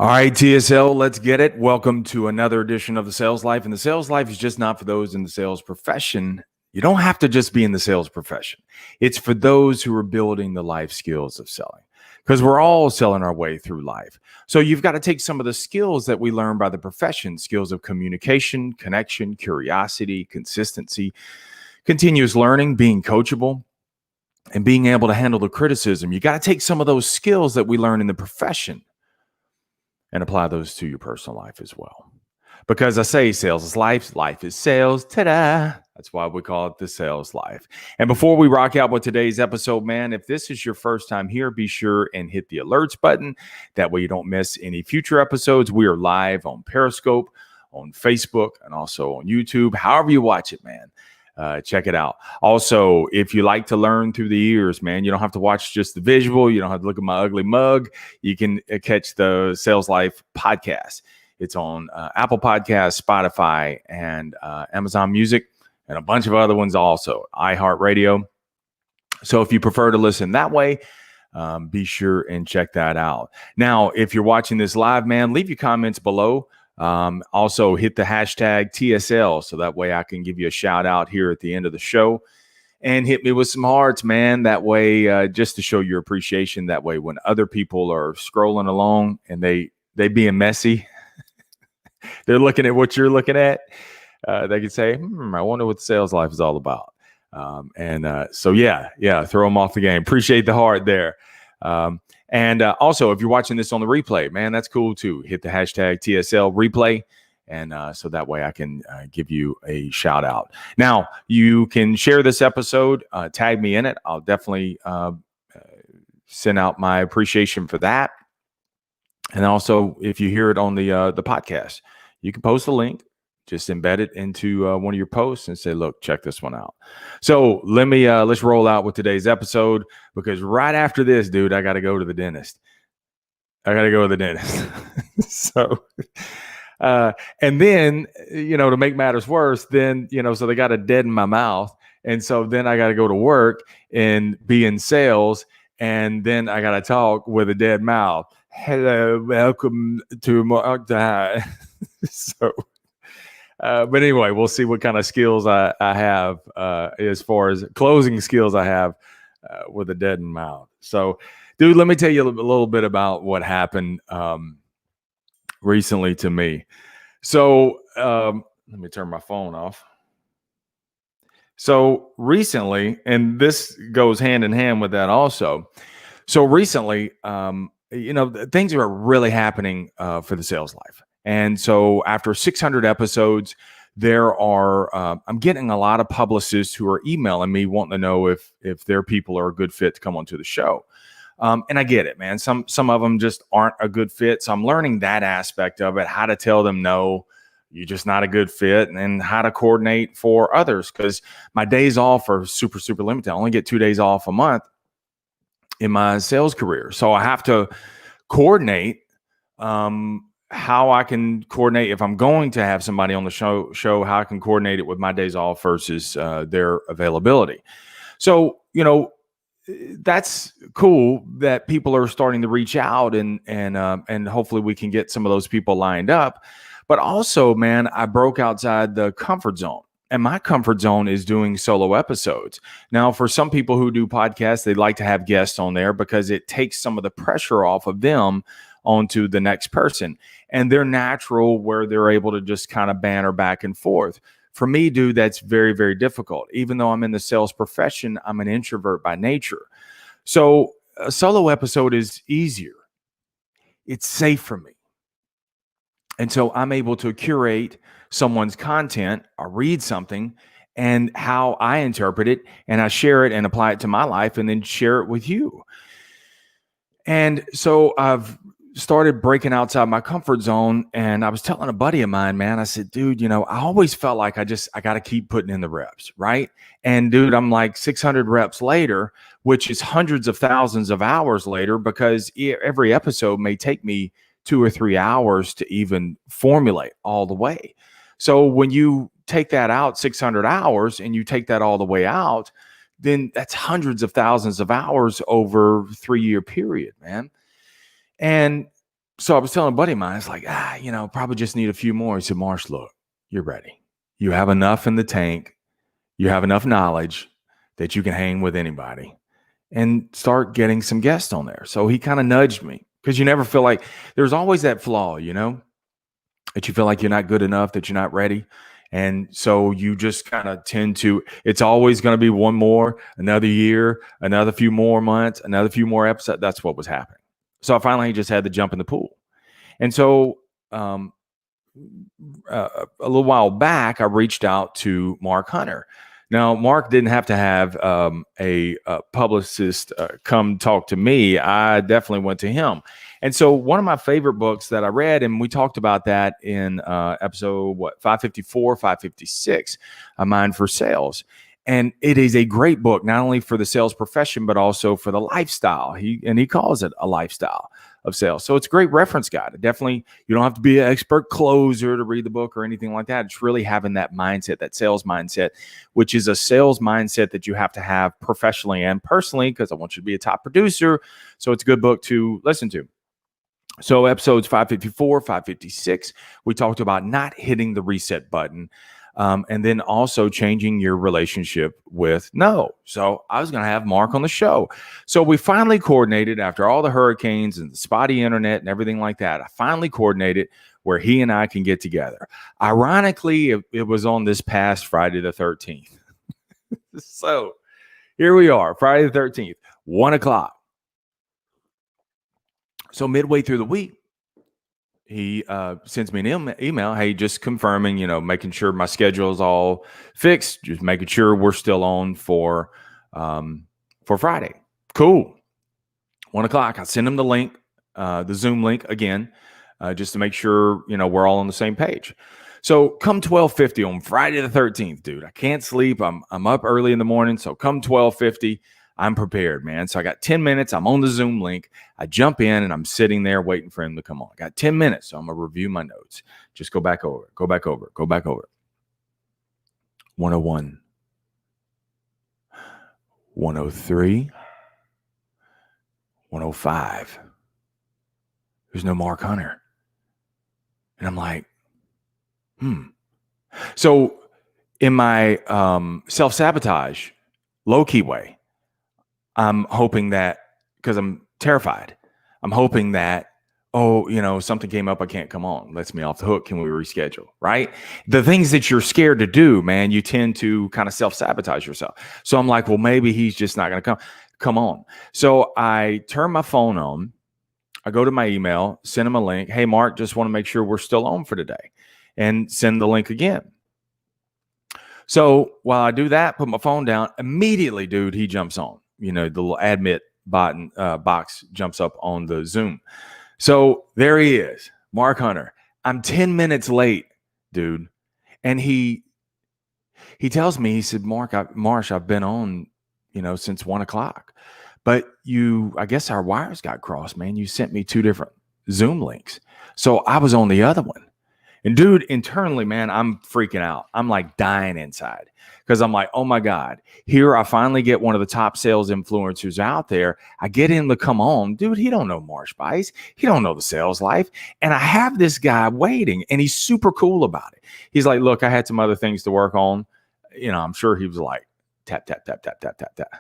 All right, TSL, let's get it. Welcome to another edition of the Sales Life. And the sales life is just not for those in the sales profession. You don't have to just be in the sales profession. It's for those who are building the life skills of selling, because we're all selling our way through life. So you've got to take some of the skills that we learn by the profession, skills of communication, connection, curiosity, consistency, continuous learning, being coachable, and being able to handle the criticism. You got to take some of those skills that we learn in the profession and apply those to your personal life as well. Because I say sales is life, life is sales. Ta-da! That's why we call it the Sales Life. And before we rock out with today's episode, man, if this is your first time here, be sure and hit the alerts button. That way you don't miss any future episodes. We are live on Periscope, on Facebook, and also on YouTube. However you watch it, man. Check it out. Also, if you like to learn through the ears, man, you don't have to watch just the visual. You don't have to look at my ugly mug. You can catch the Sales Life podcast. It's on Apple Podcasts, Spotify, and Amazon Music, and a bunch of other ones also, iHeartRadio. So if you prefer to listen that way, be sure and check that out. Now, if you're watching this live, man, leave your comments below. Also hit the hashtag TSL so that way I can give you a shout out here at the end of the show, and hit me with some hearts, man. That way, just to show your appreciation. That way, when other people are scrolling along and they being messy, they're looking at what you're looking at. They can say, I wonder what the sales life is all about. So yeah, throw them off the game. Appreciate the heart there. And also, if you're watching this on the replay, man, that's cool too. Hit the hashtag TSL replay. And so that way I can give you a shout out. Now, you can share this episode, tag me in it. I'll definitely send out my appreciation for that. And also, if you hear it on the podcast, you can post a link. Just embed it into one of your posts and say, look, check this one out. So let's roll out with today's episode, because right after this, dude, I got to go to the dentist. So, and then, to make matters worse, then, so they got to deaden my mouth. And so then I got to go to work and be in sales. And then I got to talk with a dead mouth. Hello, welcome to my So, but anyway, we'll see what kind of skills I have as far as closing skills I have with a deadened mouth. So, dude, let me tell you a little bit about what happened recently to me. So let me turn my phone off. So recently, and this goes hand in hand with that also. So recently, things are really happening for the sales life. And so after 600 episodes, I'm getting a lot of publicists who are emailing me wanting to know if their people are a good fit to come onto the show. And I get it, man. Some of them just aren't a good fit. So I'm learning that aspect of it, how to tell them, no, you're just not a good fit, and then how to coordinate for others. Because my days off are super, super limited. I only get 2 days off a month in my sales career. So I have to coordinate how I can coordinate if I'm going to have somebody on the show, how I can coordinate it with my days off versus their availability. So, that's cool that people are starting to reach out and hopefully we can get some of those people lined up. But also, man, I broke outside the comfort zone. And my comfort zone is doing solo episodes. Now, for some people who do podcasts, they like to have guests on there because it takes some of the pressure off of them onto the next person. And they're natural where they're able to just kind of banter back and forth. For me, dude, that's very, very difficult. Even though I'm in the sales profession, I'm an introvert by nature. So a solo episode is easier. It's safe for me. And so I'm able to curate someone's content, I read something, and how I interpret it, and I share it and apply it to my life and then share it with you. And so I've started breaking outside my comfort zone. And I was telling a buddy of mine, man, I said, dude, I always felt like I got to keep putting in the reps, right? And dude, I'm like 600 reps later, which is hundreds of thousands of hours later, because every episode may take me 2 or 3 hours to even formulate all the way. So when you take that out 600 hours and you take that all the way out, then that's hundreds of thousands of hours over a 3-year period, man. And So I was telling a buddy of mine, it's like, probably just need a few more. He said, Marsh, look, you're ready. You have enough in the tank. You have enough knowledge that you can hang with anybody and start getting some guests on there. So he kind of nudged me, because you never feel like, there's always that flaw, that you feel like you're not good enough, that you're not ready. And so you just kind of tend to, it's always going to be one more, another year, another few more months, another few more episodes. That's what was happening. So I finally just had to jump in the pool. And so a little while back, I reached out to Mark Hunter. Now, Mark didn't have to have a publicist come talk to me. I definitely went to him. And so one of my favorite books that I read, and we talked about that in episode 554, 556, Mind for Sales. And it is a great book, not only for the sales profession, but also for the lifestyle. He calls it a lifestyle of sales. So it's a great reference guide. Definitely, you don't have to be an expert closer to read the book or anything like that. It's really having that mindset, that sales mindset, which is a sales mindset that you have to have professionally and personally, because I want you to be a top producer. So it's a good book to listen to. So episodes 554, 556, we talked about not hitting the reset button. And then also changing your relationship with no. So I was going to have Mark on the show. So we finally coordinated, after all the hurricanes and the spotty internet and everything like that. I finally coordinated where he and I can get together. Ironically, it was on this past Friday the 13th. So here we are, Friday the 13th, 1:00. So midway through the week, he sends me an email, hey, just confirming, making sure my schedule is all fixed, just making sure we're still on for Friday. Cool. 1:00. I send him the link, the Zoom link again, just to make sure, we're all on the same page. So come 12:50 on Friday the 13th, dude, I can't sleep. I'm up early in the morning. So come 12:50, I'm prepared, man. So I got 10 minutes. I'm on the Zoom link. I jump in and I'm sitting there waiting for him to come on. I got 10 minutes. So I'm going to review my notes. Just go back over it. 101, 103, 105. There's no Mark Hunter. And I'm like, So in my self-sabotage, low-key way, I'm hoping that, because I'm terrified, I'm hoping that, something came up, I can't come on, lets me off the hook, can we reschedule, right? The things that you're scared to do, man, you tend to kind of self-sabotage yourself. So I'm like, well, maybe he's just not going to come on. So I turn my phone on, I go to my email, send him a link. Hey, Mark, just want to make sure we're still on for today, and send the link again. So while I do that, put my phone down, immediately, dude, he jumps on. The little admit button box jumps up on the Zoom. So there he is, Mark Hunter. I'm 10 minutes late, dude. And he tells me, he said, Marsh, I've been on, since 1:00. But I guess our wires got crossed, man. You sent me 2 different Zoom links. So I was on the other one. And dude, internally, man, I'm freaking out. I'm like dying inside, because I'm like, oh my God, here I finally get one of the top sales influencers out there. I get him to come on. Dude, he don't know Marsh Buice. He don't know the sales life. And I have this guy waiting, and he's super cool about it. He's like, look, I had some other things to work on. I'm sure he was like, tap, tap, tap, tap, tap, tap, tap.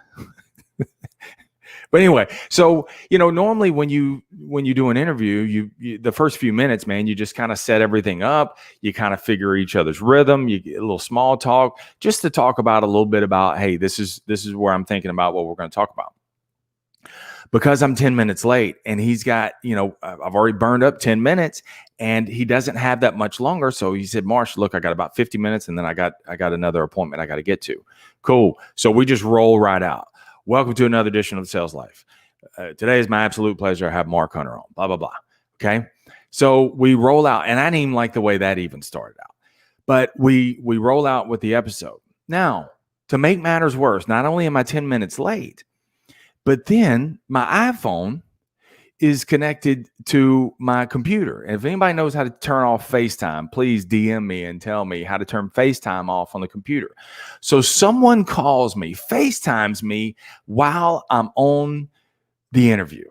But anyway, so, normally when you do an interview, you the first few minutes, man, you just kind of set everything up. You kind of figure each other's rhythm. You get a little small talk, just to talk about a little bit about, hey, this is where I'm thinking about what we're going to talk about. Because I'm 10 minutes late, and he's got, I've already burned up 10 minutes, and he doesn't have that much longer. So he said, Marsh, look, I got about 50 minutes, and then I got another appointment I got to get to. Cool. So we just roll right out. Welcome to another edition of the Sales Life. Today is my absolute pleasure to have Mark Hunter on, blah, blah, blah. Okay. So we roll out, and I didn't even like the way that even started out, but we roll out with the episode. Now, to make matters worse, not only am I 10 minutes late, but then my iPhone is connected to my computer. And if anybody knows how to turn off FaceTime, please DM me and tell me how to turn FaceTime off on the computer. So someone calls me, FaceTimes me while I'm on the interview.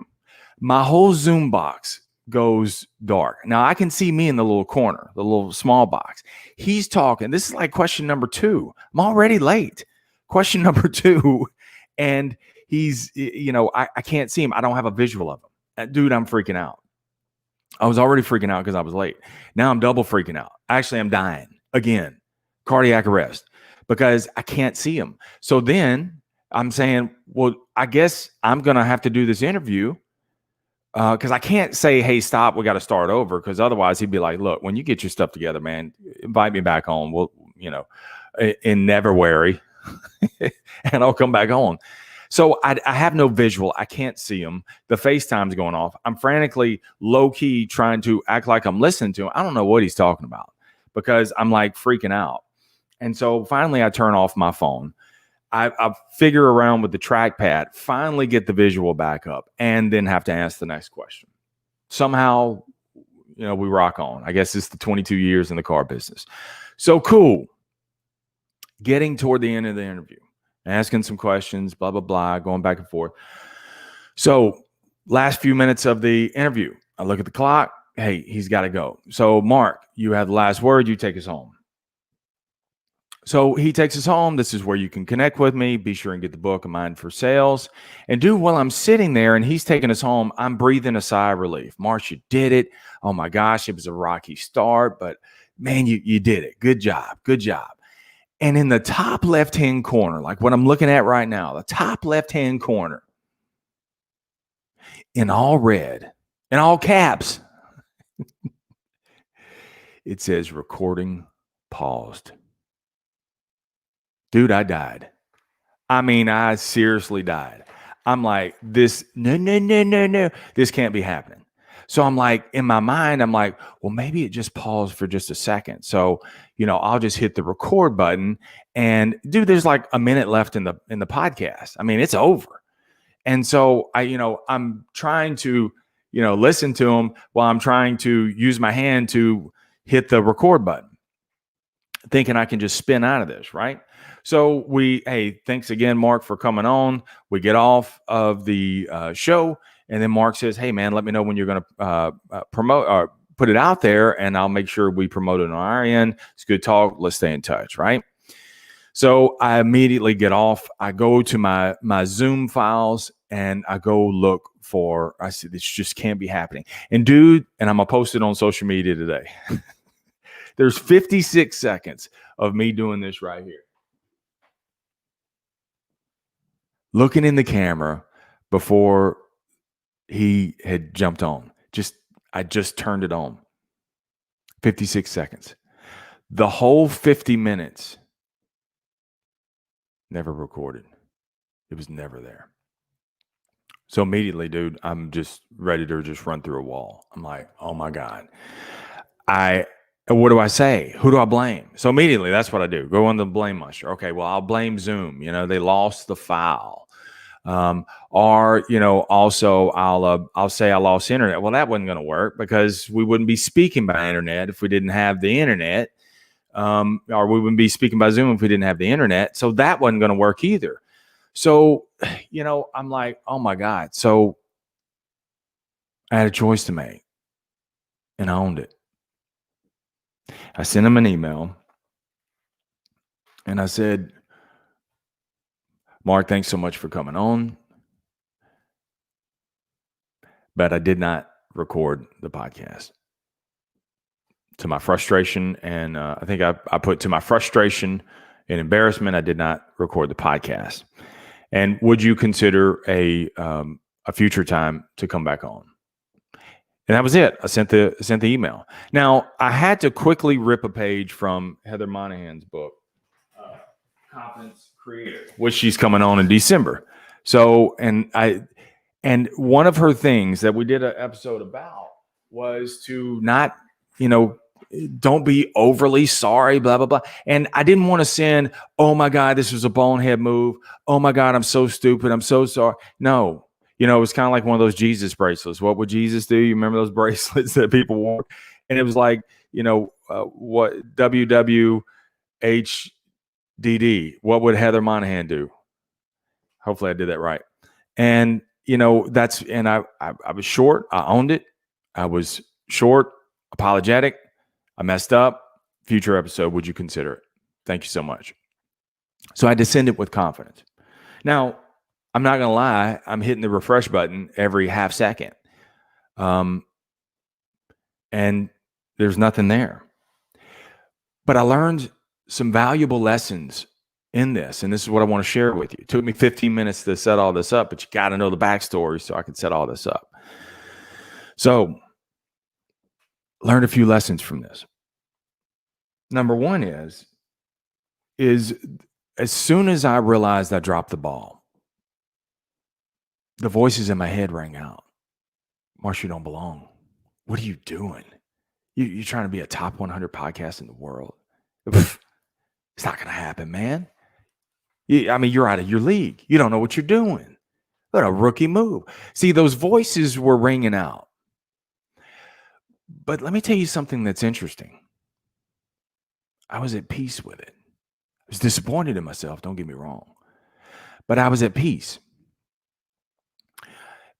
My whole Zoom box goes dark. Now I can see me in the little corner, the little small box. He's talking. This is like question number 2. I'm already late. Question number 2. And he's, I can't see him. I don't have a visual of him. Dude, I'm freaking out. I was already freaking out because I was late. Now I'm double freaking out. Actually, I'm dying again, cardiac arrest, because I can't see him. So then I'm saying, well, I guess I'm going to have to do this interview because I can't say, hey, stop, we got to start over, because otherwise he'd be like, look, when you get your stuff together, man, invite me back on. Well, in Neverwary, and I'll come back on. So I have no visual. I can't see him. The FaceTime's going off. I'm frantically, low-key trying to act like I'm listening to him. I don't know what he's talking about because I'm like freaking out. And so finally I turn off my phone. I figure around with the trackpad, finally get the visual back up, and then have to ask the next question. Somehow, we rock on. I guess it's the 22 years in the car business. So cool. Getting toward the end of the interview, asking some questions, blah, blah, blah, going back and forth. So last few minutes of the interview, I look at the clock. Hey, he's got to go. So Mark, you have the last word. You take us home. So he takes us home. This is where you can connect with me. Be sure and get the book, A Mind for Sales. And dude, while I'm sitting there and he's taking us home, I'm breathing a sigh of relief. Marsh, you did it. Oh my gosh, it was a rocky start, but man, you did it. Good job. Good job. And in the top left-hand corner, like what I'm looking at right now, the top left-hand corner, in all red, in all caps, it says recording paused. Dude, I died. I mean, I seriously died. I'm like, no. This can't be happening. So I'm like, in my mind, I'm like, well, maybe it just paused for just a second. So, I'll just hit the record button, and dude, there's like a minute left in the podcast. I mean, it's over. And so I'm trying to, listen to him while I'm trying to use my hand to hit the record button, thinking I can just spin out of this, right? So hey, thanks again, Mark, for coming on. We get off of the show, and then Mark says, hey, man, let me know when you're going to promote or put it out there, and I'll make sure we promote it on our end. It's good talk. Let's stay in touch, right? So I immediately get off. I go to my Zoom files, and I go look for, I said, this just can't be happening. And dude, and I'm going to post it on social media today. There's 56 seconds of me doing this right here. Looking in the camera before he had jumped on. I just turned it on. 56 seconds. The whole 50 minutes never recorded. It was never there. So immediately, dude, I'm just ready to just run through a wall. I'm like, oh my God. What do I say? Who do I blame? So immediately, that's what I do. Go on the blame muster. Okay, well, I'll blame Zoom. They lost the file. Also I'll say I lost internet. Well, that wasn't going to work because we wouldn't be speaking by internet if we didn't have the internet. Or we wouldn't be speaking by Zoom if we didn't have the internet. So that wasn't going to work either. So, I'm like, oh my God. So I had a choice to make, and I owned it. I sent him an email, and I said, Mark, thanks so much for coming on, but I did not record the podcast. To my frustration, and I think I put, to my frustration and embarrassment, I did not record the podcast. And would you consider a future time to come back on? And that was it. I sent the email. Now, I had to quickly rip a page from Heather Monahan's book, Confidence Creator, which she's coming on in December. So, and one of her things that we did an episode about was to not, don't be overly sorry, blah, blah, blah. And I didn't want to send, oh my God, this was a bonehead move. Oh my God, I'm so stupid. I'm so sorry. No. It was kind of like one of those Jesus bracelets. What would Jesus do? You remember those bracelets that people wore? And it was like, what WWHDD. What would Heather Monahan do? Hopefully I did that right. And, and I was short. I owned it. I was short, apologetic. I messed up. Future episode, would you consider it? Thank you so much. So I descended with confidence. Now, I'm not going to lie. I'm hitting the refresh button every half second. And there's nothing there. But I learned some valuable lessons in this. And this is what I want to share with you. It took me 15 minutes to set all this up, but you got to know the backstory so I can set all this up. So, learned a few lessons from this. Number one is as soon as I realized I dropped the ball, the voices in my head rang out. Marsh, you don't belong. What are you doing? You're trying to be a top 100 podcast in the world. It's not going to happen, man. You're out of your league. You don't know what you're doing. What a rookie move. See, those voices were ringing out. But let me tell you something that's interesting. I was at peace with it. I was disappointed in myself, don't get me wrong. But I was at peace.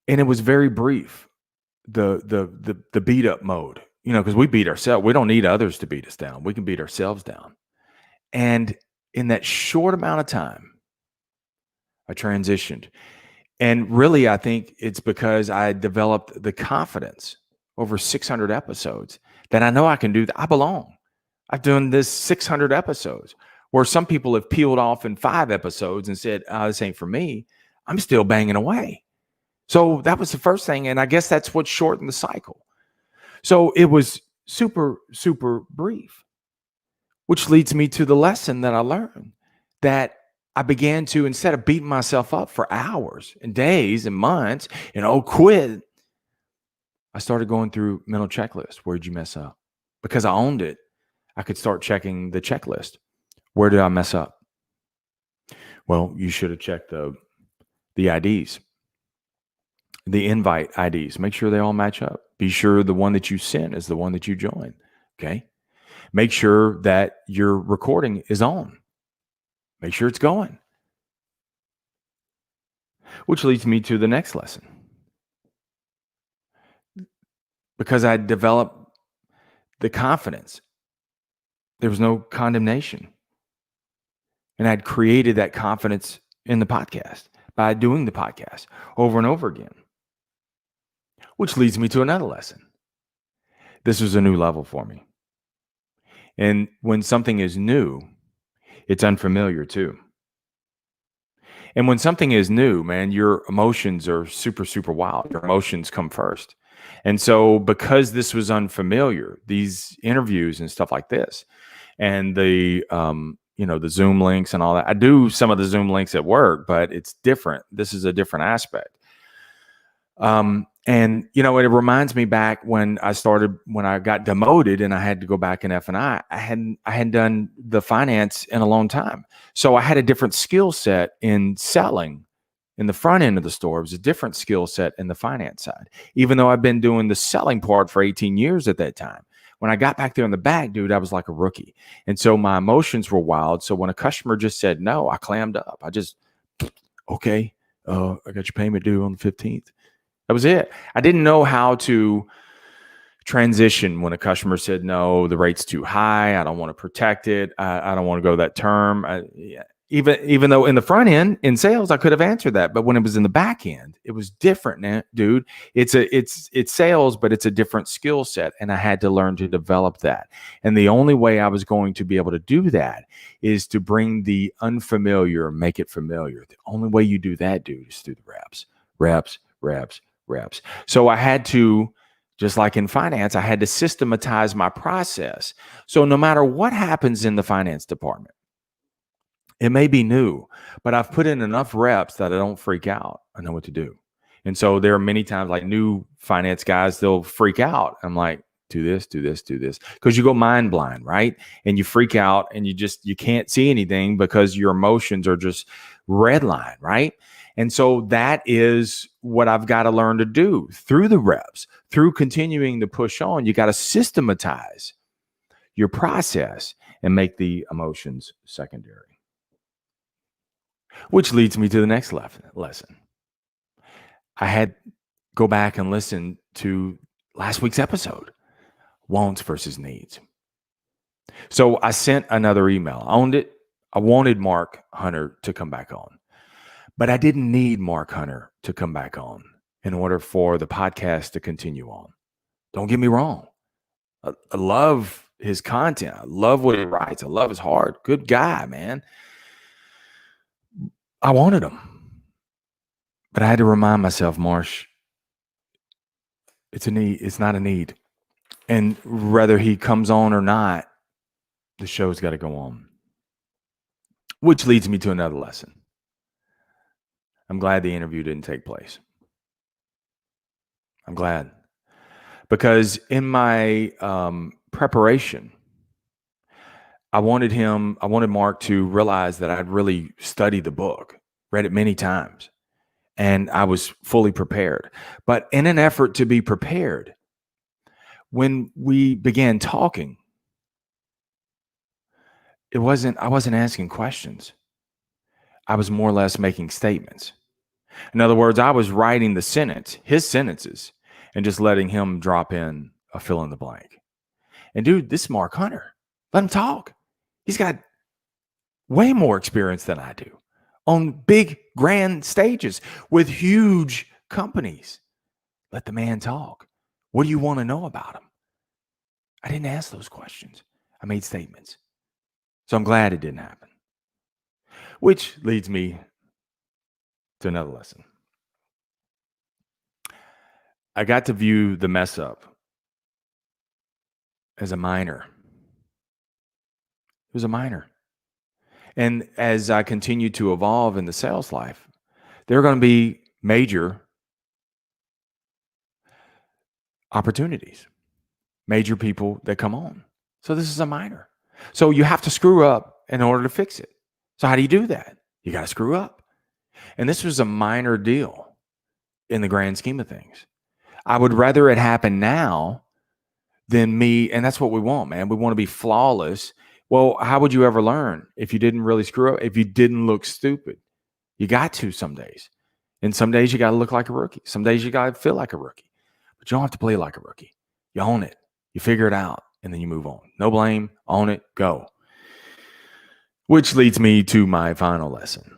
And it was very brief, the beat up mode. Because we beat ourselves. We don't need others to beat us down. We can beat ourselves down. And in that short amount of time, I transitioned. And really, I think it's because I developed the confidence over 600 episodes that I know I can do that. I belong. I've done this 600 episodes where some people have peeled off in 5 episodes and said, this ain't for me. I'm still banging away. So that was the first thing. And I guess that's what shortened the cycle. So it was super, super brief, which leads me to the lesson that I learned, that I began to, instead of beating myself up for hours and days and months and quit, I started going through mental checklist. Where'd you mess up? Because I owned it, I could start checking the checklist. Where did I mess up? Well, you should have checked the IDs, the invite IDs. Make sure they all match up. Be sure the one that you sent is the one that you joined. Okay. Make sure that your recording is on. Make sure it's going. Which leads me to the next lesson. Because I developed the confidence, there was no condemnation. And I'd created that confidence in the podcast by doing the podcast over and over again. Which leads me to another lesson. This was a new level for me. And when something is new, it's unfamiliar too. And when something is new, man, your emotions are super, super wild. Your emotions come first. And so because this was unfamiliar, these interviews and stuff like this, and the the Zoom links and all that. I do some of the Zoom links at work, but it's different. This is a different aspect. And it reminds me back when I got demoted and I had to go back in F&I. I hadn't done the finance in a long time. So I had a different skill set in selling in the front end of the store. It was a different skill set in the finance side, even though I've been doing the selling part for 18 years at that time. When I got back there in the back, dude, I was like a rookie. And so my emotions were wild. So when a customer just said no, I clammed up. I just, okay, I got your payment due on the 15th. That was it. I didn't know how to transition when a customer said, no, the rate's too high. I don't want to protect it. I don't want to go that term. Even though in the front end, in sales, I could have answered that. But when it was in the back end, it was different, dude. It's sales, but it's a different skill set. And I had to learn to develop that. And the only way I was going to be able to do that is to bring the unfamiliar, make it familiar. The only way you do that, dude, is through the reps. So I had to, just like in finance, I had to systematize my process. So no matter what happens in the finance department, it may be new, but I've put in enough reps that I don't freak out. I know what to do. And so there are many times, like new finance guys, they'll freak out. I'm like, do this. Because you go mind blind, right? And you freak out and you can't see anything because your emotions are just red line, right? And so that is what I've got to learn to do through the reps, through continuing to push on. You got to systematize your process and make the emotions secondary. Which leads me to the next lesson. I had go back and listen to last week's episode, wants versus needs. So I sent another email. I owned it. I wanted Mark Hunter to come back on, but I didn't need Mark Hunter to come back on in order for the podcast to continue on. Don't get me wrong. I love his content. I love what he writes. I love his heart. Good guy, man. I wanted him. But I had to remind myself, Marsh, it's a need. It's not a need. And whether he comes on or not, the show's got to go on. Which leads me to another lesson. I'm glad the interview didn't take place. I'm glad. Because in my preparation, I wanted Mark to realize that I'd really studied the book, read it many times, and I was fully prepared. But in an effort to be prepared, when we began talking, I wasn't asking questions. I was more or less making statements. In other words, I was writing his sentences, and just letting him drop in a fill in the blank. And dude, this is Mark Hunter. Let him talk. He's got way more experience than I do on big, grand stages with huge companies. Let the man talk. What do you want to know about him? I didn't ask those questions. I made statements. So I'm glad it didn't happen. Which leads me to another lesson. I got to view the mess up as a minor. It was a minor. And as I continue to evolve in the sales life, there are going to be major opportunities, major people that come on. So this is a minor. So you have to screw up in order to fix it. So how do you do that? You got to screw up. And this was a minor deal in the grand scheme of things. I would rather it happen now than me. And that's what we want, man. We want to be flawless. Well, how would you ever learn if you didn't really screw up, if you didn't look stupid? You got to some days. And some days you got to look like a rookie. Some days you got to feel like a rookie. But you don't have to play like a rookie. You own it. You figure it out. And then you move on. No blame. Own it. Go. Which leads me to my final lesson.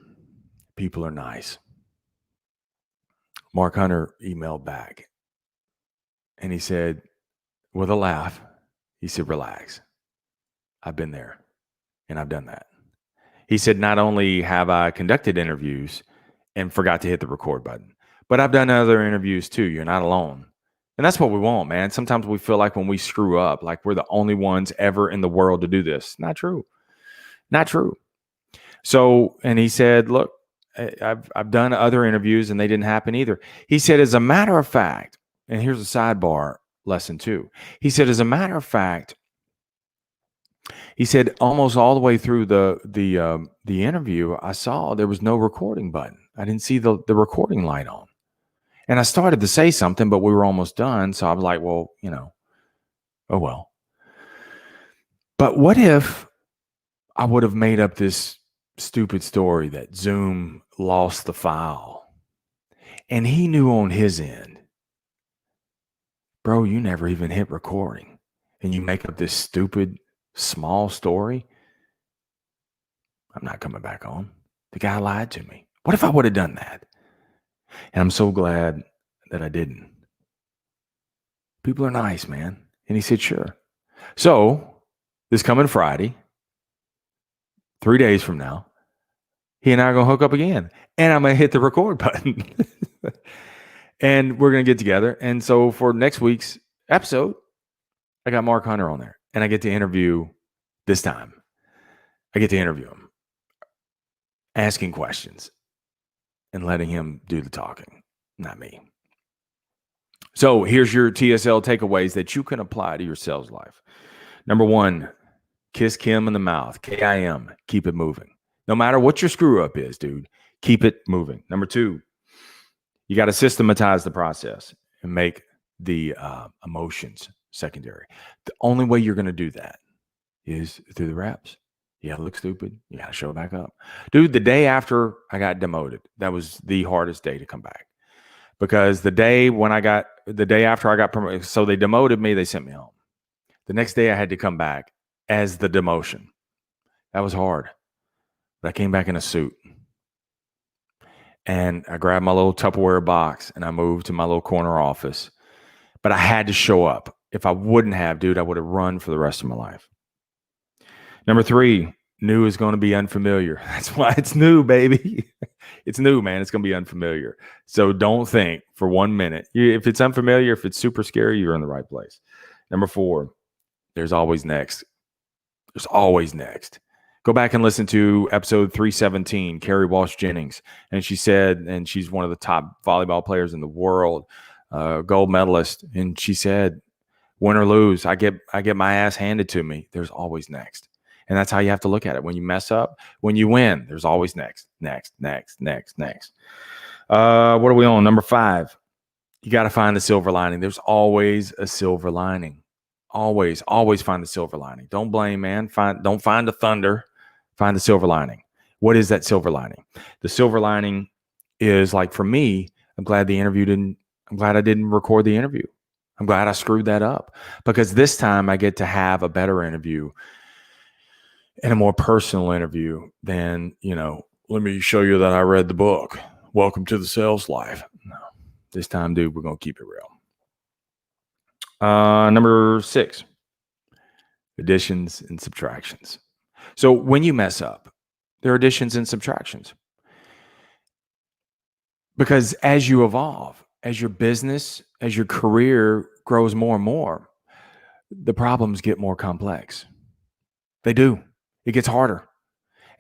People are nice. Mark Hunter emailed back. And he said, with a laugh, he said, relax. I've been there. And I've done that. He said, not only have I conducted interviews and forgot to hit the record button, but I've done other interviews too. You're not alone. And that's what we want, man. Sometimes we feel like when we screw up, like we're the only ones ever in the world to do this. Not true. Not true. So, and he said, look, I've done other interviews and they didn't happen either. He said, as a matter of fact, and here's a sidebar lesson too. He said, as a matter of fact, he said almost all the way through the interview, I saw there was no recording button. I didn't see the recording light on. And I started to say something, but we were almost done. So I was like, well, oh well. But what if I would have made up this stupid story that Zoom lost the file and he knew on his end, bro, you never even hit recording and you make up this stupid small story? I'm not coming back on. The guy lied to me. What if I would have done that? And I'm so glad that I didn't. People are nice, man. And he said, sure. So this coming Friday, 3 days from now, he and I are going to hook up again. And I'm going to hit the record button. And we're going to get together. And so for next week's episode, I got Mark Hunter on there. And I get to interview this time. I get to interview him, asking questions and letting him do the talking, not me. So here's your TSL takeaways that you can apply to your sales life. Number 1, kiss Kim in the mouth. KIM. Keep it moving. No matter what your screw up is, dude, keep it moving. Number 2, you got to systematize the process and make the emotions secondary. The only way you're going to do that is through the reps. You got to look stupid. You got to show back up. Dude, the day after I got demoted, that was the hardest day to come back because the day after I got promoted, so they demoted me, they sent me home. The next day I had to come back as the demotion. That was hard. But I came back in a suit. And I grabbed my little Tupperware box and I moved to my little corner office. But I had to show up. If I wouldn't have, dude, I would have run for the rest of my life. Number 3, new is going to be unfamiliar. That's why it's new, baby. It's new, man. It's going to be unfamiliar. So don't think for 1 minute. If it's unfamiliar, if it's super scary, you're in the right place. Number 4, there's always next. There's always next. Go back and listen to episode 317, Carrie Walsh Jennings. And she said, and she's one of the top volleyball players in the world, gold medalist. And she said, win or lose, I get my ass handed to me. There's always next. And that's how you have to look at it. When you mess up, when you win, there's always next. What are we on? Number 5, you got to find the silver lining. There's always a silver lining. Always find the silver lining. Don't blame, man. Don't find the thunder. Find the silver lining. What is that silver lining? The silver lining is, like, for me, I'm glad I didn't record the interview. I'm glad I screwed that up, because this time I get to have a better interview and a more personal interview than, let me show you that I read the book. Welcome to the sales life. No, this time, dude, we're going to keep it real. Number 6, additions and subtractions. So when you mess up, there are additions and subtractions. Because as you evolve, as your business, as your career grows more and more, the problems get more complex. They do. It gets harder.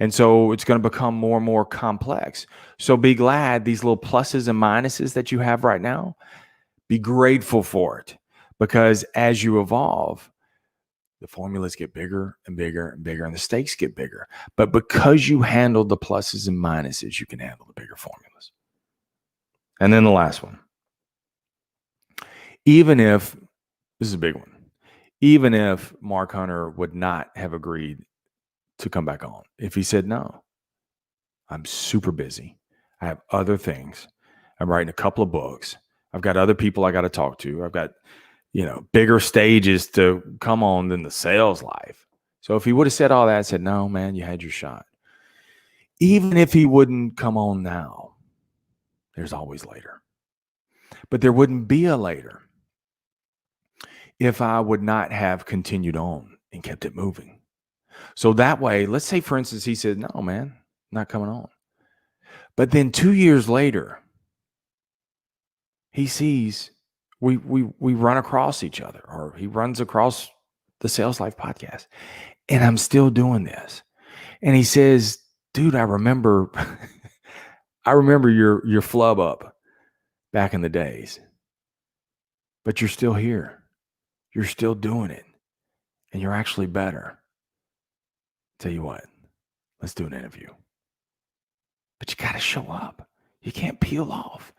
And so it's going to become more and more complex. So be glad these little pluses and minuses that you have right now, be grateful for it. Because as you evolve, the formulas get bigger and bigger and bigger, and the stakes get bigger. But because you handled the pluses and minuses, you can handle the bigger formulas. And then the last one. Even if, this is a big one, even if Mark Hunter would not have agreed to come back on, if he said, no, I'm super busy, I have other things, I'm writing a couple of books, I've got other people I got to talk to, I've got bigger stages to come on than the sales life. So if he would have said all that and said, no, man, you had your shot. Even if he wouldn't come on now, there's always later. But there wouldn't be a later if I would not have continued on and kept it moving. So that way, let's say, for instance, he said, no, man, not coming on. But then 2 years later, he sees we run across each other, or he runs across the Sales Life podcast, and I'm still doing this. And he says, dude, I remember your flub up back in the days, but you're still here. You're still doing it, and you're actually better. Tell you what, let's do an interview. But you got to show up. You can't peel off.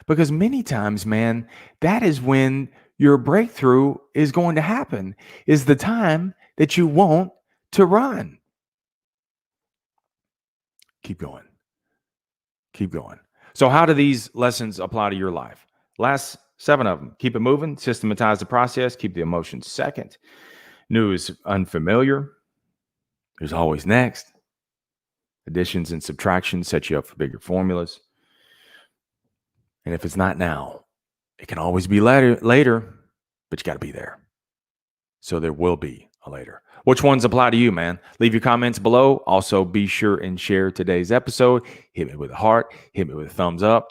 Because many times, man, that is when your breakthrough is going to happen, is the time that you want to run. Keep going. Keep going. So how do these lessons apply to your life? Last 7 of them. Keep it moving. Systematize the process. Keep the emotions second. New is unfamiliar. There's always next. Additions and subtractions set you up for bigger formulas. And if it's not now, it can always be later, but you got to be there. So there will be a later. Which ones apply to you, man? Leave your comments below. Also, be sure and share today's episode. Hit me with a heart. Hit me with a thumbs up.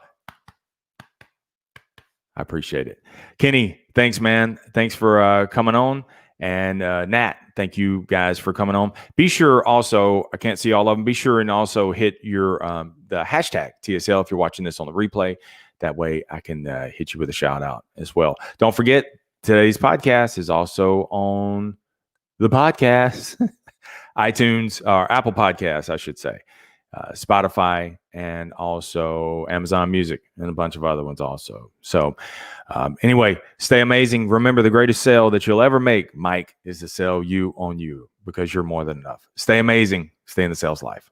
I appreciate it. Kenny, thanks, man. Thanks for coming on. And Nat, thank you guys for coming on. Be sure also, I can't see all of them, be sure and also hit your the hashtag TSL if you're watching this on the replay. That way I can hit you with a shout out as well. Don't forget, today's podcast is also on the podcast, iTunes, or Apple Podcasts, I should say, Spotify, and also Amazon Music, and a bunch of other ones also. So anyway, stay amazing. Remember, the greatest sale that you'll ever make, Mike, is to sell you on you, because you're more than enough. Stay amazing. Stay in the sales life.